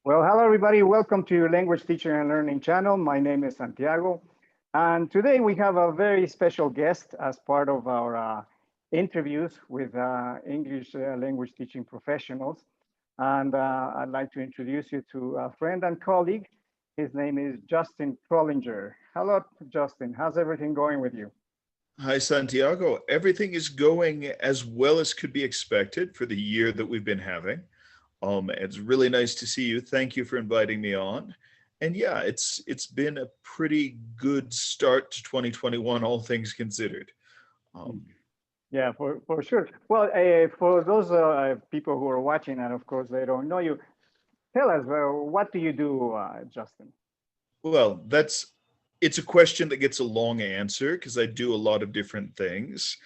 Well, hello everybody. Welcome to your Language Teaching and Learning channel. My name is Santiago. And today we have a very special guest as part of our interviews with English language teaching professionals. And I'd like to introduce you to a friend and colleague. His name is Justin Trullinger. Hello, Justin. How's everything going with you? Hi, Santiago. Everything is going as well as could be expected for the year that we've been having. It's really nice to see you. Thank you for inviting me on. And yeah, it's been a pretty good start to 2021, all things considered. Um, Yeah, for sure. Well, for those people who are watching, and of course they don't know you, tell us, what do you do, Justin? well, it's a question that gets a long answer because I do a lot of different things.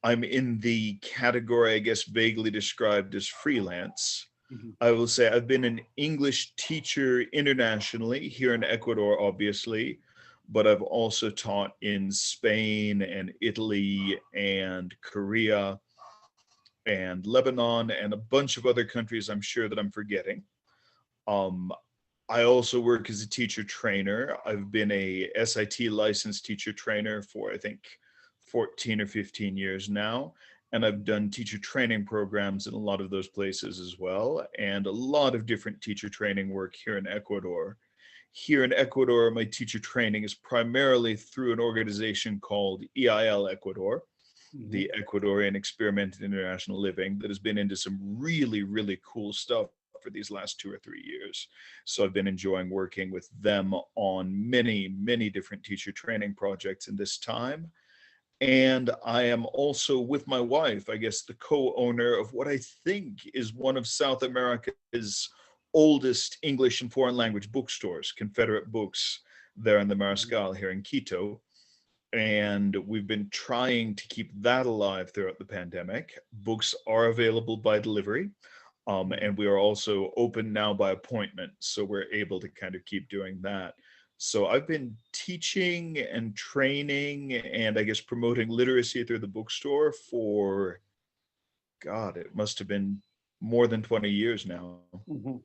I'm in the category, I guess, vaguely described as freelance. Mhm. I will say I've been an English teacher internationally, here in Ecuador, obviously, but I've also taught in Spain and Italy and Korea and Lebanon and a bunch of other countries I'm sure that I'm forgetting. Um, I also work as a teacher trainer. I've been a SIT licensed teacher trainer for, I think, 14 or 15 years now. And I've done teacher training programs in a lot of those places as well, and a lot of different teacher training work here in Ecuador. Here in Ecuador, my teacher training is primarily through an organization called EIL Ecuador, Mhm. the Ecuadorian Experiment in International Living, that has been into some really, really cool stuff for these last 2 or 3 years. So I've been enjoying working with them on many, many different teacher training projects in this time. And I am also, with my wife, I guess, the co-owner of what I think is one of South America's oldest English and foreign language bookstores, Confederate Books, there in the Mariscal here in Quito. And we've been trying to keep that alive throughout the pandemic. Books are available by delivery. And we are also open now by appointment. So we're able to kind of keep doing that. So I've been teaching and training and I guess promoting literacy through the bookstore for, God, it must have been more than 20 years now. Mhm.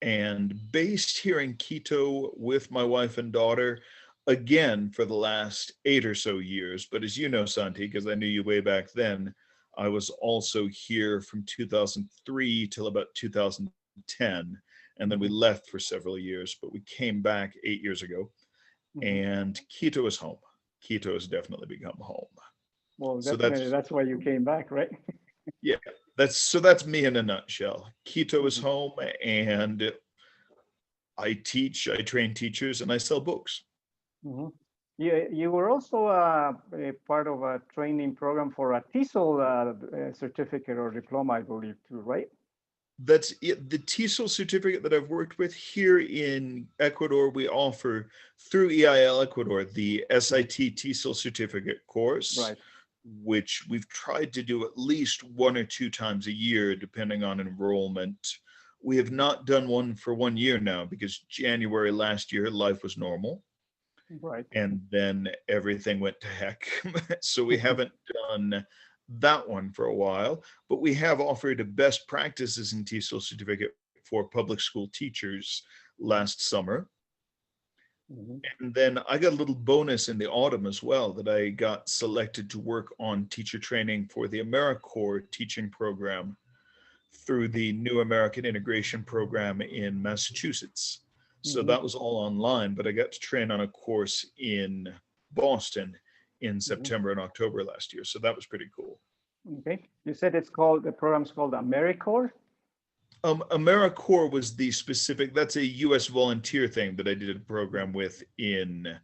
And based here in Quito with my wife and daughter, again, for the last 8 or so years. But as you know, Santi, because I knew you way back then, I was also here from 2003 till about 2010. And then we Mhm. left for several years, but we came back 8 years ago. Mhm. And Quito is home. Quito has definitely become home. Well, So definitely, that's, that's why you came back, right? yeah, that's me in a nutshell. Quito is Mhm. home, and I teach, I train teachers, and I sell books. Mhm. You were also a part of a training program for a TESOL certificate or diploma, I believe, too, right? That's it. The TESOL certificate that I've worked with here in Ecuador, we offer through EIL Ecuador, the Mhm. SIT TESOL certificate course, Right. which we've tried to do at least 1 or 2 times a year, depending on enrollment. We have not done one for 1 year now because January last year, life was normal. Right. And then everything went to heck. So we haven't done that one for a while, but we have offered a best practices in TESOL certificate for public school teachers last summer. Mhm. And then I got a little bonus in the autumn as well, that I got selected to work on teacher training for the Americorps teaching program through the New American Integration Program in Massachusetts. So Mhm. that was all online, but I got to train on a course in Boston in Mhm. September and October last year. So that was pretty cool. Okay. You said it's called, the program's called Americorps? Americorps was the specific, that's a US volunteer thing that I did a program with in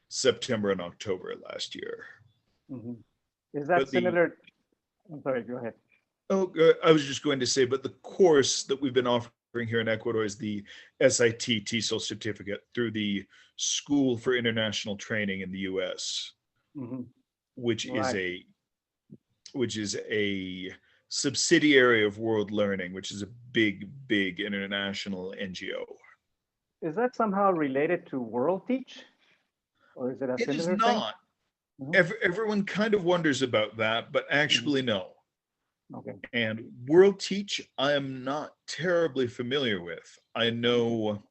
September and October last year. Mhm. Is that But the similar? I'm sorry, go ahead. Oh, I was just going to say, but the course that we've been offering here in Ecuador is the SIT TESOL certificate through the School for International Training in the US, Mhm. which is Right. a which is a subsidiary of World Learning, which is a big, big international NGO. Is that somehow related to WorldTeach, or is it a It is similar thing? not. Mhm. Everyone kind of wonders about that, but Mhm. actually, no. Okay. And WorldTeach, I am not terribly familiar with. I know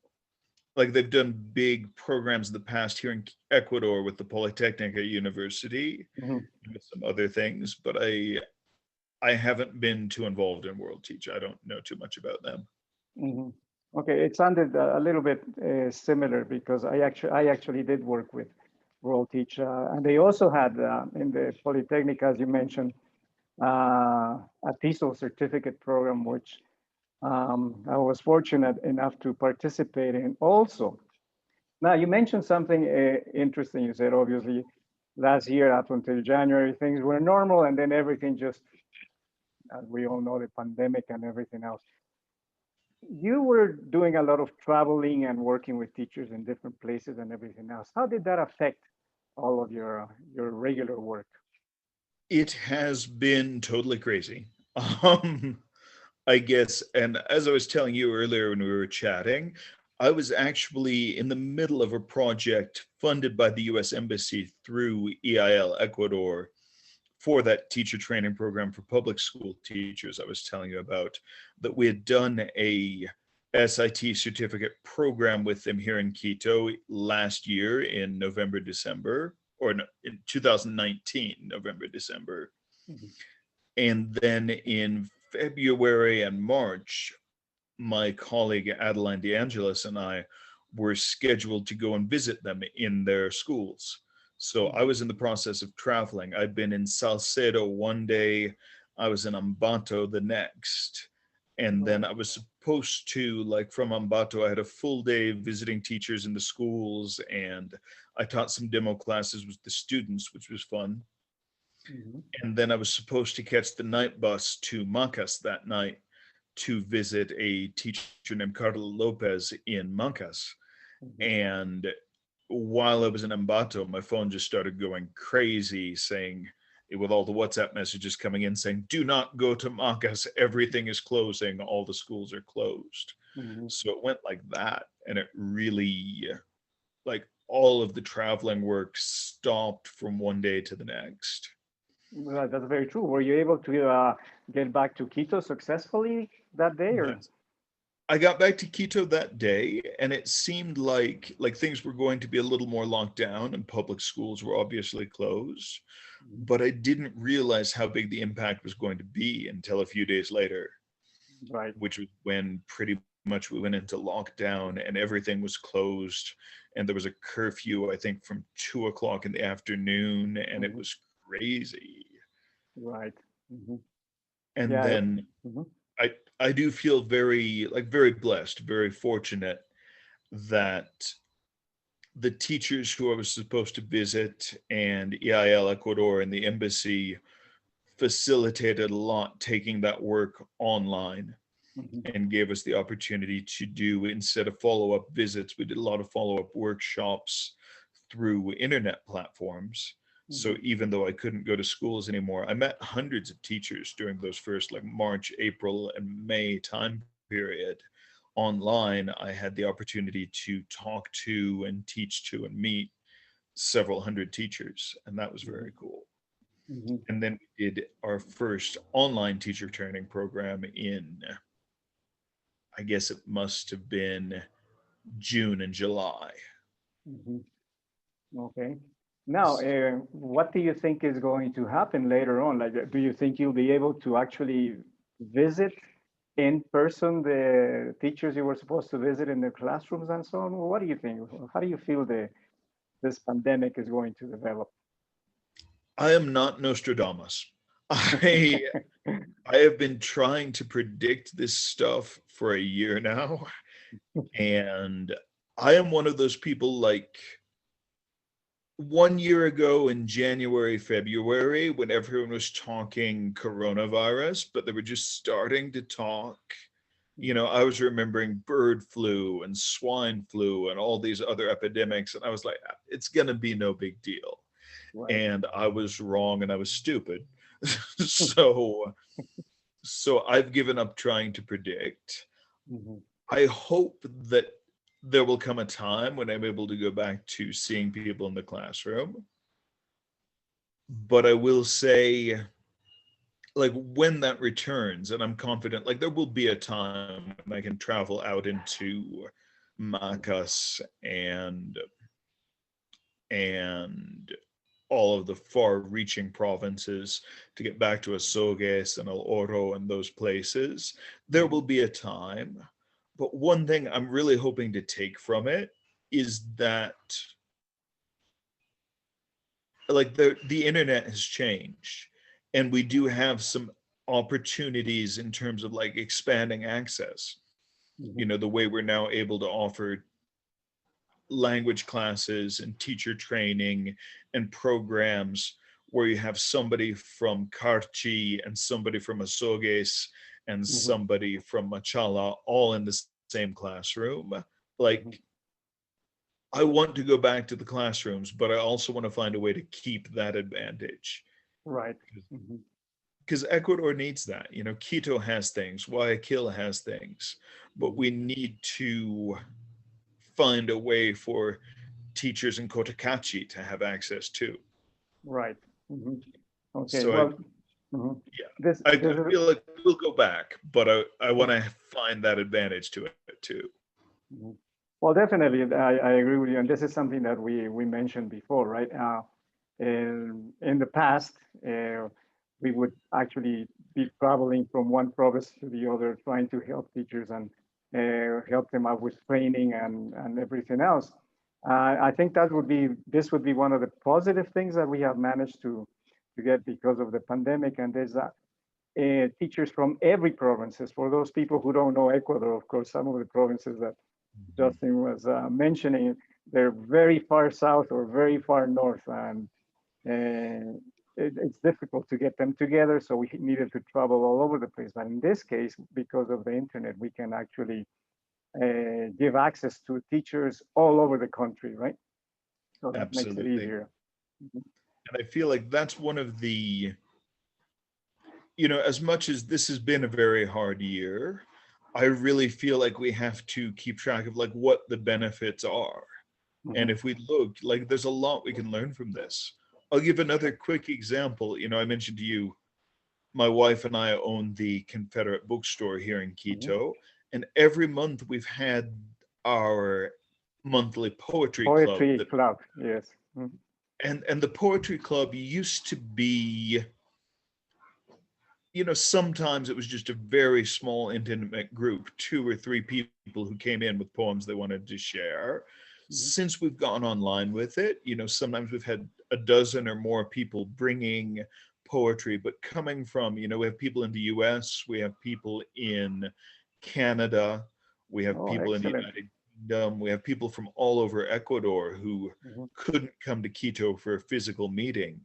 like they've done big programs in the past here in Ecuador with the Polytechnica University Mhm. and with some other things, but I haven't been too involved in WorldTeach. I don't know too much about them. Mhm. Okay, it sounded a little bit similar because I actually did work with WorldTeach, and they also had in the Polytechnic, as you mentioned, a TESOL certificate program, which I was fortunate enough to participate in also. Now, you mentioned something interesting. You said, obviously, last year up until January, things were normal, and then everything just, as we all know, the pandemic and everything else. You were doing a lot of traveling and working with teachers in different places and everything else. How did that affect all of your regular work? It has been totally crazy. Um, I guess, and as I was telling you earlier when we were chatting, I was actually in the middle of a project funded by the US Embassy through EIL Ecuador for that teacher training program for public school teachers I was telling you about, that we had done a SIT certificate program with them here in Quito last year in November, December, or no, in 2019, November, December. Mhm. And then in February and March, my colleague Adeline DeAngelis and I were scheduled to go and visit them in their schools. So I Mhm. was in the process of traveling. I'd been in Salcedo one day, I was in Ambato the next. And then Right. I was supposed to, like from Ambato, I had a full day visiting teachers in the schools, and I taught some demo classes with the students, which was fun. Mhm. And then I was supposed to catch the night bus to Macas that night to visit a teacher named Carla Lopez in Macas. Mhm. And while I was in Ambato, my phone just started going crazy, saying, with all the WhatsApp messages coming in saying, do not go to Macas. Everything is closing. All the schools are closed. Mhm. So it went like that. And it really, like, all of the traveling work stopped from one day to the next. Well, that's very true. Were you able to get back to Quito successfully that day, or? Yes. I got back to Quito that day, and it seemed like things were going to be a little more locked down, and public schools were obviously closed. Mhm. But I didn't realize how big the impact was going to be until a few days later, Right. which was when pretty much we went into lockdown and everything was closed, and there was a curfew, I think, from 2 o'clock in the afternoon, and it Mhm. was crazy. Right. Mhm. And Yeah. then Mhm. I I do feel very blessed, very fortunate that the teachers who I was supposed to visit and EIL Ecuador and the embassy facilitated a lot taking that work online Mhm. and gave us the opportunity to do, instead of follow-up visits, we did a lot of follow-up workshops through internet platforms. So Mhm. even though I couldn't go to schools anymore, I met hundreds of teachers during those first like March, April, and May time period online. I had the opportunity to talk to and teach to and meet several hundred teachers, and that was Mhm. very cool. Mhm. And then we did our first online teacher training program in, I guess it must have been June and July. Mhm. Okay. Now, what do you think is going to happen later on? Like, do you think you'll be able to actually visit in person the teachers you were supposed to visit in the classrooms and so on? What do you think? How do you feel this pandemic is going to develop? I am not Nostradamus. I I have been trying to predict this stuff for a year now, and I am one of those people like 1 year ago in January, February, when everyone was talking coronavirus, but they were just starting to talk. You know, I was remembering bird flu and swine flu and all these other epidemics, and I was like, it's going to be no big deal. Right. And I was wrong and I was stupid. so so I've given up trying to predict. Mhm. I hope that there will come a time when I'm able to go back to seeing people in the classroom. But I will say, like when that returns, and I'm confident, like there will be a time when I can travel out into Macas and all of the far-reaching provinces to get back to Azogues and El Oro and those places. There will be a time. But one thing I'm really hoping to take from it is that like the internet has changed, and we do have some opportunities in terms of like expanding access. You know, the way we're now able to offer language classes and teacher training and programs where you have somebody from Carchi and somebody from Azogues and somebody from Machala all in the same classroom. Like, I want to go back to the classrooms, but I also want to find a way to keep that advantage. Right. Because Ecuador needs that. You know, Quito has things, Guayaquil has things, but we need to find a way for teachers in Cotacachi to have access to. Right. Okay. So Well, yeah, I feel like we'll go back, but I want to find that advantage to it too. Well, definitely, I agree with you, and this is something that we mentioned before, right? In the past, we would actually be traveling from one province to the other, trying to help teachers and help them out with training and everything else. I think this would be one of the positive things that we have managed to get because of the pandemic, and there's teachers from every provinces. For those people who don't know Ecuador, of course, some of the provinces that Justin was mentioning, they're very far south or very far north, and it's difficult to get them together. So we needed to travel all over the place. But in this case, because of the internet, we can actually give access to teachers all over the country, right? So that makes it easier. And I feel like that's one of the, you know, as much as this has been a very hard year, I really feel like we have to keep track of like what the benefits are. And if we look, like there's a lot we can learn from this. I'll give another quick example. You know, I mentioned to you, my wife and I own the Confederate Bookstore here in Quito, and every month we've had our monthly poetry club. Yes. And the poetry club used to be, you know, sometimes it was just a very small, intimate group, 2 or 3 people who came in with poems they wanted to share. Since we've gone online with it, you know, sometimes we've had a dozen or more people bringing poetry, but coming from, you know, we have people in the US, we have people in Canada, we have people in the United Kingdom, we have people from all over Ecuador who couldn't come to Quito for a physical meeting.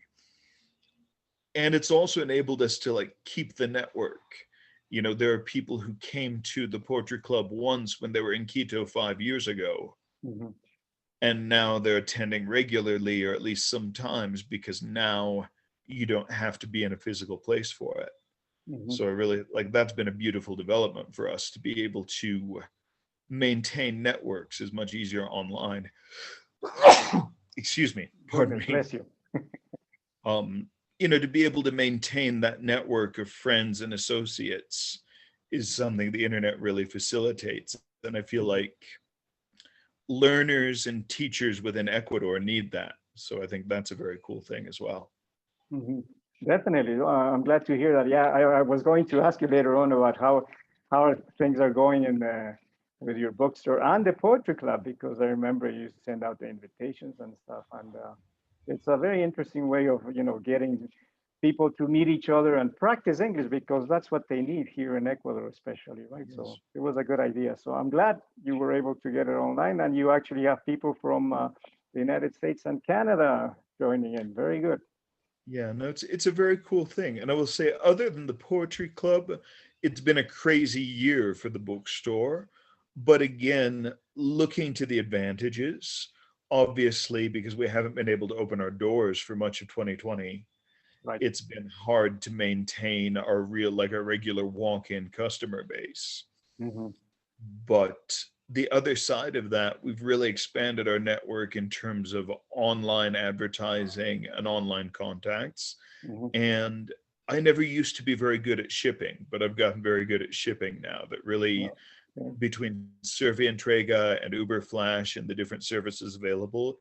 And it's also enabled us to like keep the network. You know, there are people who came to the poetry club once when they were in Quito 5 years ago. And now they're attending regularly, or at least sometimes, because now you don't have to be in a physical place for it. So I really like, that's been a beautiful development for us to be able to maintain networks is much easier online. Excuse me, pardon me. Bless you. You know, to be able to maintain that network of friends and associates is something the internet really facilitates. And I feel like learners and teachers within Ecuador need that. So I think that's a very cool thing as well. Definitely. I'm glad to hear that. Yeah, I was going to ask you later on about how things are going in with your bookstore and the poetry club, because I remember you send out the invitations and stuff, and it's a very interesting way of, you know, getting people to meet each other and practice English, because that's what they need here in Ecuador, especially, right? Yes. So it was a good idea. So I'm glad you were able to get it online, and you actually have people from the United States and Canada joining in. Very good. Yeah, no, it's a very cool thing. And I will say, other than the poetry club, it's been a crazy year for the bookstore. But again, looking to the advantages, obviously, because we haven't been able to open our doors for much of 2020, it's been hard to maintain our regular walk-in customer base. But the other side of that, we've really expanded our network in terms of online advertising and online contacts. And I never used to be very good at shipping, but I've gotten very good at shipping now. That really, Oh, okay. between Survey Entrega and Uber Flash and the different services available,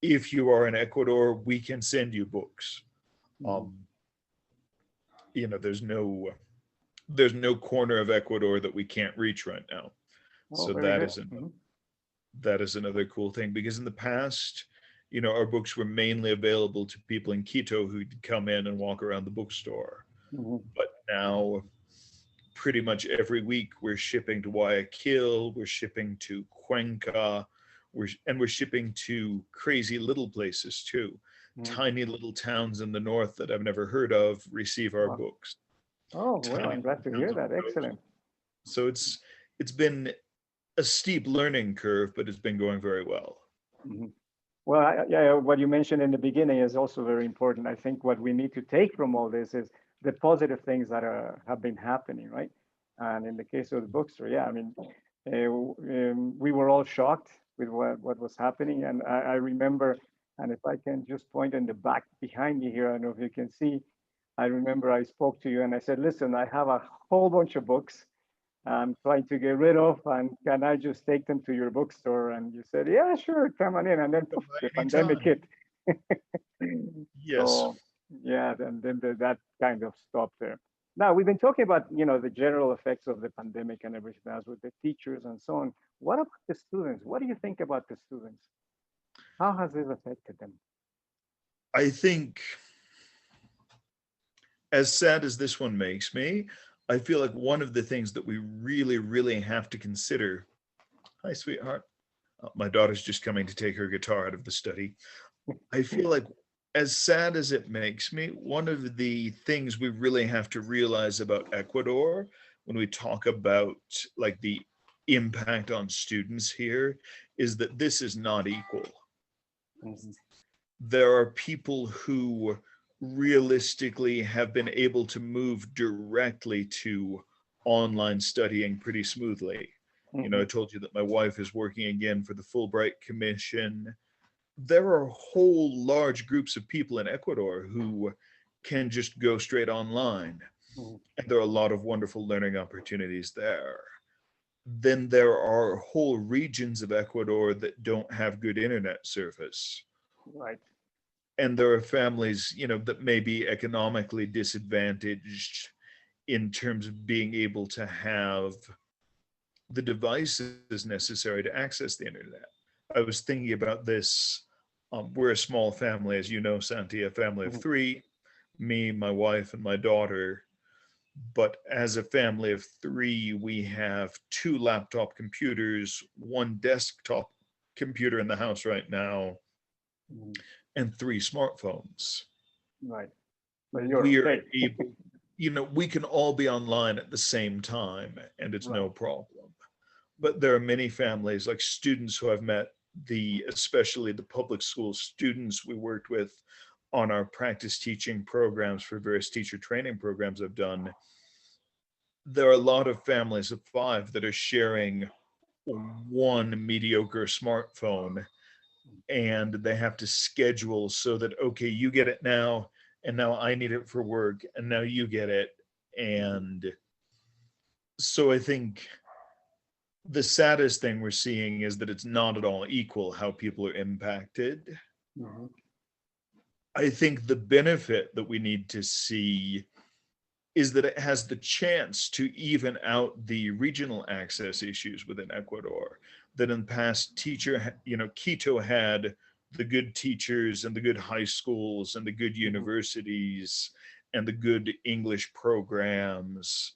if you are in Ecuador, we can send you books. Mhm. Um, you know, there's no corner of Ecuador that we can't reach right now. Oh, So very good. Mhm. that is another cool thing, because in the past, you know, our books were mainly available to people in Quito who'd come in and walk around the bookstore. Mhm. But now pretty much every week we're shipping to Guayaquil, we're shipping to Cuenca, we're shipping to crazy little places too. Mhm. Tiny little towns in the north that I've never heard of receive our Wow. books. Oh, well, Tiny I'm glad to little hear towns on that. the coast. Excellent. So it's been a steep learning curve, but it's been going very well. Mhm. Well, yeah, what you mentioned in the beginning is also very important. I think what we need to take from all this is the positive things that have been happening, right? And in the case of the bookstore, yeah, I mean, we were all shocked with what was happening. And I remember, and if I can just point in the back behind me here, I don't know if you can see, I remember I spoke to you and I said, listen, I have a whole bunch of books I'm trying to get rid of, and can I just take them to your bookstore? And you said, yeah, sure, come on in. And then poof, the pandemic Anytime. hit. Yes. So yeah, then that kind of stopped there. Now we've been talking about the general effects of the pandemic and everything else with the teachers and so on. What about the students? What do you think about the students? How has this affected them? I think, as sad as this one makes me, I feel like one of the things that we really, really have to consider. Hi, sweetheart. My daughter's just coming to take her guitar out of the study. I feel like, as sad as it makes me, one of the things we really have to realize about Ecuador when we talk about like the impact on students here is that this is not equal. Mhm. There are people who realistically have been able to move directly to online studying pretty smoothly. You know, I Mhm. told you that my wife is working again for the Fulbright Commission. There are whole large groups of people in Ecuador who can just go straight online. Mhm. And there are a lot of wonderful learning opportunities there. Then there are whole regions of Ecuador that don't have good internet service. Right. And there are families, you know, that may be economically disadvantaged in terms of being able to have the devices necessary to access the internet. I was thinking about this. We're a small family, as you know, Santi, a family of Mhm. three, me, my wife, and my daughter. But as a family of three, we have two laptop computers, one desktop computer in the house right now, Mhm. and three smartphones. Right. But you're We are okay. able, you know, we can all be online at the same time and it's Right. no problem. But there are many families, like students who I've met, especially the public school students we worked with on our practice teaching programs for various teacher training programs I've done. There are a lot of families of five that are sharing one mediocre smartphone, and they have to schedule so that, okay, you get it now, and now I need it for work, and now you get it. Mhm. And so I think the saddest thing we're seeing is that it's not at all equal how people are impacted. Mhm. I think the benefit that we need to see is that it has the chance to even out the regional access issues within Ecuador. That in the past, Quito had the good teachers and the good high schools and the good Mhm. universities and the good English programs,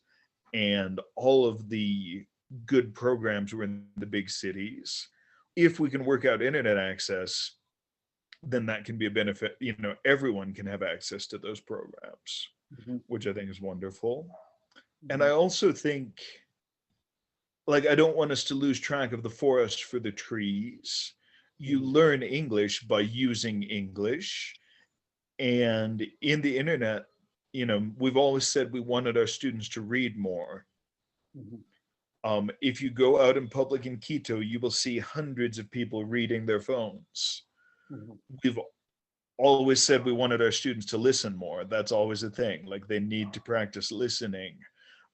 and all of the good programs were in the big cities. If we can work out internet access, then that can be a benefit. You know, everyone can have access to those programs, Mhm. which I think is wonderful. And I Mhm. also think, like, I don't want us to lose track of the forest for the trees. You Mhm. learn English by using English. And in the internet, you know, we've always said we wanted our students to read more. Mhm. If you go out in public in Quito, you will see hundreds of people reading their phones. Mhm. We've always said we wanted our students to listen more. That's always a thing. Like they need to practice listening.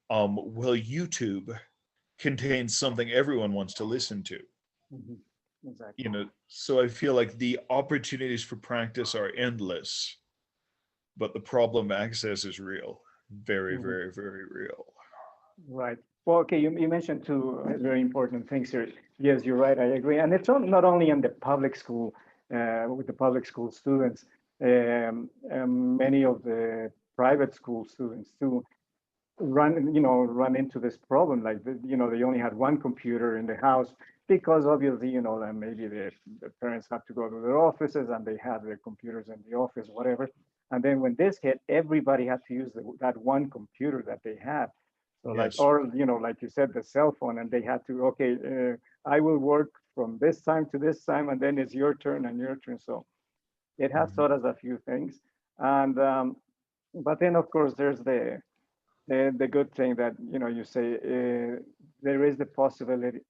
Well, YouTube contains something everyone wants to listen to. Mhm. You Exactly. know, so I feel like the opportunities for practice are endless, but the problem of access is real. Very, Mhm. very, very real. Right. Well, okay, you mentioned two very important things here. Yes, you're right. I agree. And it's not only in the public school, with the public school students, many of the private school students too run into this problem. Like, they only had one computer in the house because obviously, that maybe the parents have to go to their offices and they have their computers in the office, whatever. And then when this hit, everybody had to use that one computer that they had. So like, Yes. or, like you said, the cell phone, and they had to, okay, I will work from this time to this time, and then it's your turn and your turn. So it has Mhm. taught us a few things. And, but then of course there's the good thing that, you say, there is the possibility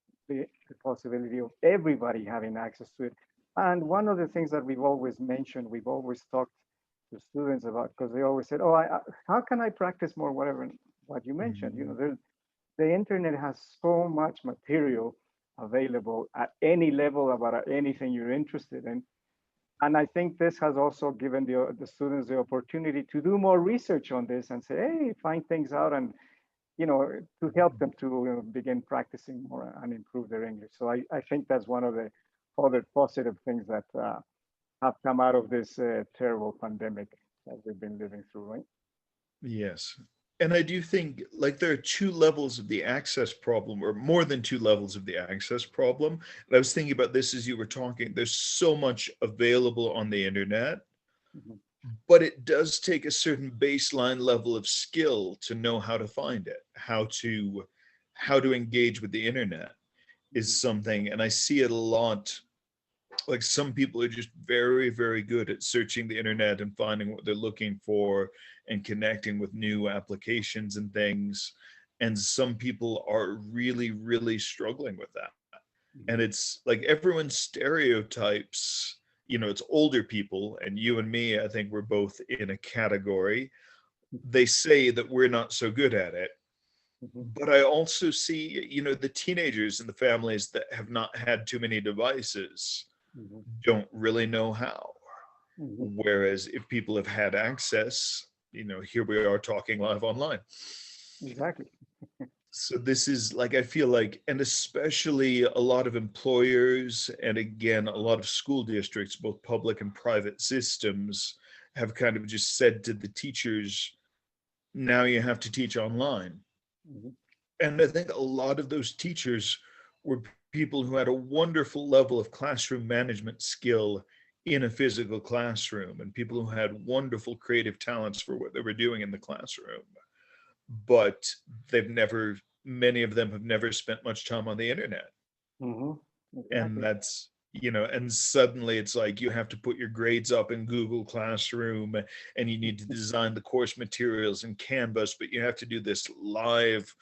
of everybody having access to it. And one of the things that we've always mentioned, we've always talked to students about, because they always said, oh, how can I practice more, whatever, what you mentioned, Mhm. the internet has so much material available at any level about anything you're interested in. And I think this has also given the students the opportunity to do more research on this and say, hey, find things out, and to help them to begin practicing more and improve their English. So I think that's one of the other positive things that have come out of this terrible pandemic that we've been living through, right? Yes. And I do think like there are two levels of the access problem, or more than two levels of the access problem. And I was thinking about this as you were talking. There's so much available on the internet, Mhm. but it does take a certain baseline level of skill to know how to find it, how to engage with the internet is something. And I see it a lot. Like some people are just very, very good at searching the internet and finding what they're looking for and connecting with new applications and things. And some people are really, really struggling with that. And Mhm. it's like everyone stereotypes, it's older people, and you and me, I think we're both in a category. They say that we're not so good at it. Mhm. But I also see, the teenagers in the families that have not had too many devices Mhm. don't really know how. Mhm. Whereas if people have had access, here we are talking live online. Exactly. So this is like, I feel like, and especially a lot of employers, and again, a lot of school districts, both public and private systems, have kind of just said to the teachers, now you have to teach online. Mhm. And I think a lot of those teachers were people who had a wonderful level of classroom management skill in a physical classroom, and people who had wonderful creative talents for what they were doing in the classroom. But many of them have never spent much time on the internet. Mhm. And Exactly. that's, and suddenly it's like you have to put your grades up in Google Classroom, and you need to design the course materials in Canvas, but you have to do this live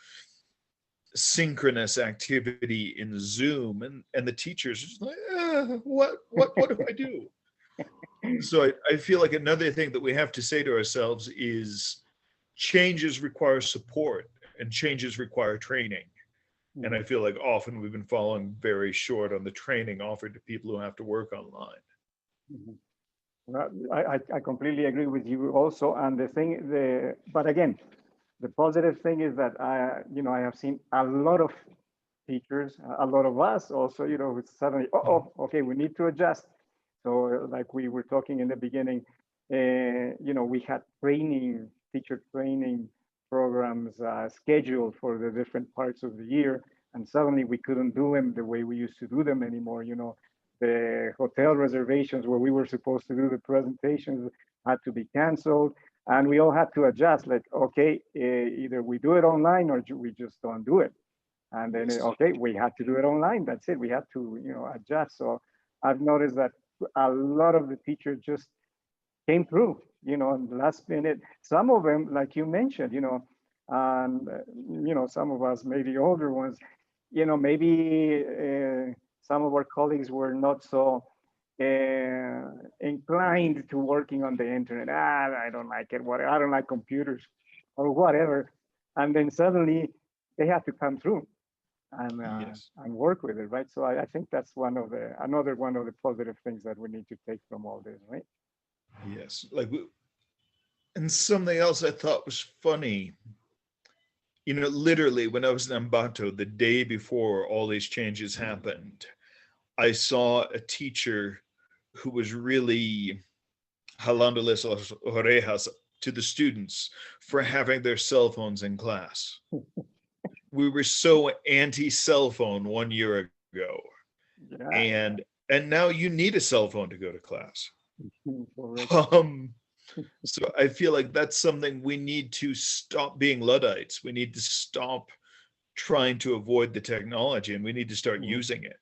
synchronous activity in Zoom, and the teachers are just like, what do I do? So I feel like another thing that we have to say to ourselves is changes require support and changes require training. And I Mhm. feel like often we've been falling very short on the training offered to people who have to work online. Mhm. I completely agree with you also. And but again, the positive thing is that I have seen a lot of teachers, a lot of us also, who suddenly, okay, we need to adjust. So like we were talking in the beginning, we had teacher training programs scheduled for the different parts of the year, and suddenly we couldn't do them the way we used to do them anymore. The hotel reservations where we were supposed to do the presentations had to be canceled, and we all had to adjust. Like, okay, either we do it online or we just don't do it. And then, Yes. okay, we had to do it online. That's it. We had to, adjust. So I've noticed that a lot of the teachers just came through, in the last minute. Some of them, like you mentioned, and, some of us, maybe older ones, maybe some of our colleagues were not so inclined to working on the internet. I don't like it. What I don't like computers or whatever. And then suddenly they have to come through Yes. and work with it, right? So I think that's another one of the positive things that we need to take from all this, right? Yes. And something else I thought was funny, literally when I was in Ambato the day before all these changes happened, I saw a teacher who was really jalándoles las orejas to the students for having their cell phones in class. We were so anti-cell phone 1 year ago, Yeah, and now you need a cell phone to go to class. correct. Um, so I feel like that's something we need to stop being Luddites. We need to stop trying to avoid the technology, and we need to start Mhm. using it.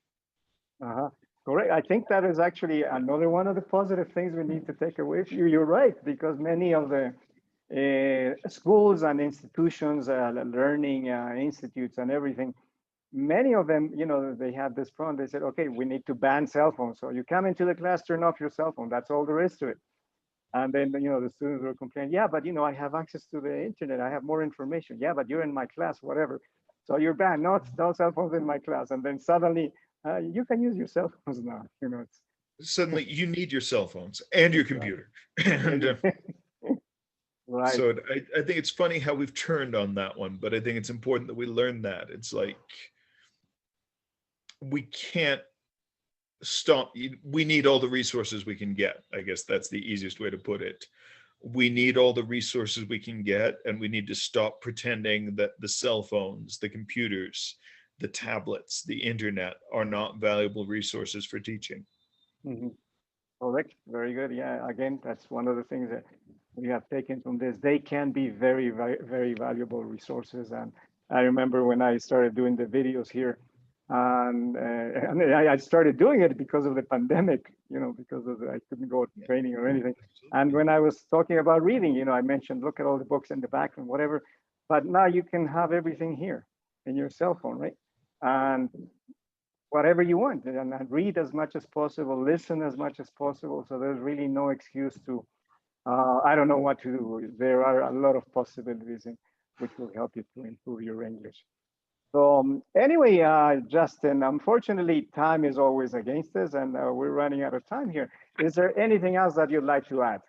Uh-huh. Correct. I think that is actually another one of the positive things we need to take away from you. You're right, because many of the schools and institutions, learning institutes and everything, many of them, they have this problem. They said, okay, we need to ban cell phones. So you come into the class, turn off your cell phone. That's all there is to it. And then, the students will complain, yeah, but, I have access to the internet. I have more information. Yeah, but you're in my class, whatever. So you're banned. No cell phones in my class. And then suddenly you can use your cell phones now. It's Suddenly, you need your cell phones and your right. computer. And Right. so I think it's funny how we've turned on that one, but I think it's important that we learn that. It's like we can't stop. We need all the resources we can get. I guess that's the easiest way to put it. We need all the resources we can get, and we need to stop pretending that the cell phones, the computers, the tablets, the internet are not valuable resources for teaching. Mhm. Correct. Very good. Yeah. Again, that's one of the things that we have taken from this. They can be very, very, very valuable resources. And I remember when I started doing the videos here, and I started doing it because of the pandemic, because I couldn't go to Yeah, training or anything. And absolutely. when I was talking about reading, I mentioned, look at all the books in the background, whatever. But now you can have everything here in your cell phone, right? And whatever you want and read as much as possible, listen as much as possible. So there's really no excuse to, I don't know what to do. There are a lot of possibilities which will help you to improve your English. So anyway, Justin, unfortunately, time is always against us and we're running out of time here. Is there anything else that you'd like to add?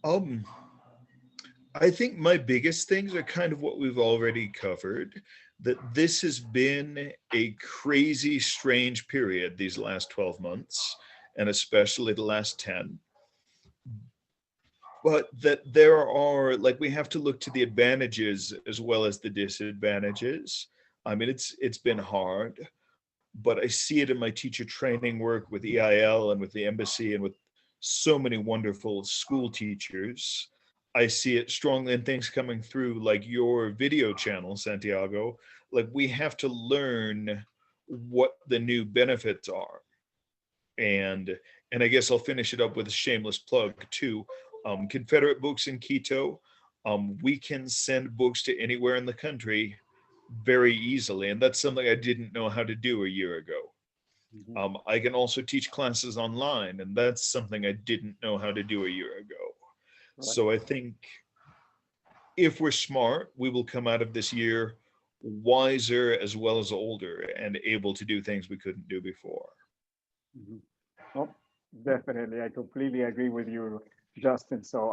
Um, I think my biggest things are kind of what we've already covered. That this has been a crazy, strange period these last 12 months, and especially the last 10. But that there are, like, we have to look to the advantages as well as the disadvantages. I mean, it's been hard, but I see it in my teacher training work with EIL and with the embassy and with so many wonderful school teachers. I see it strongly in things coming through like your video channel, Santiago. Like, we have to learn what the new benefits are. And I guess I'll finish it up with a shameless plug too. Confederate Books in Quito. We can send books to anywhere in the country very easily, and that's something I didn't know how to do a year ago. Mhm. I can also teach classes online, and that's something I didn't know how to do a year ago. Right. So I think if we're smart, we will come out of this year wiser as well as older and able to do things we couldn't do before. Mhm. Oh, definitely. I completely agree with you, Justin. So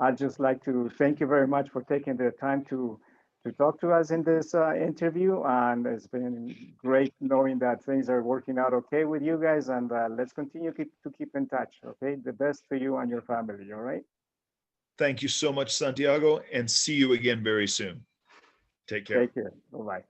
I'd just like to thank you very much for taking the time to talk to us in this interview. And it's been great knowing that things are working out okay with you guys. And let's continue to keep in touch. Okay. The best to you and your family. All right. Thank you so much, Santiago, and see you again very soon. Take care. Take care. Bye bye.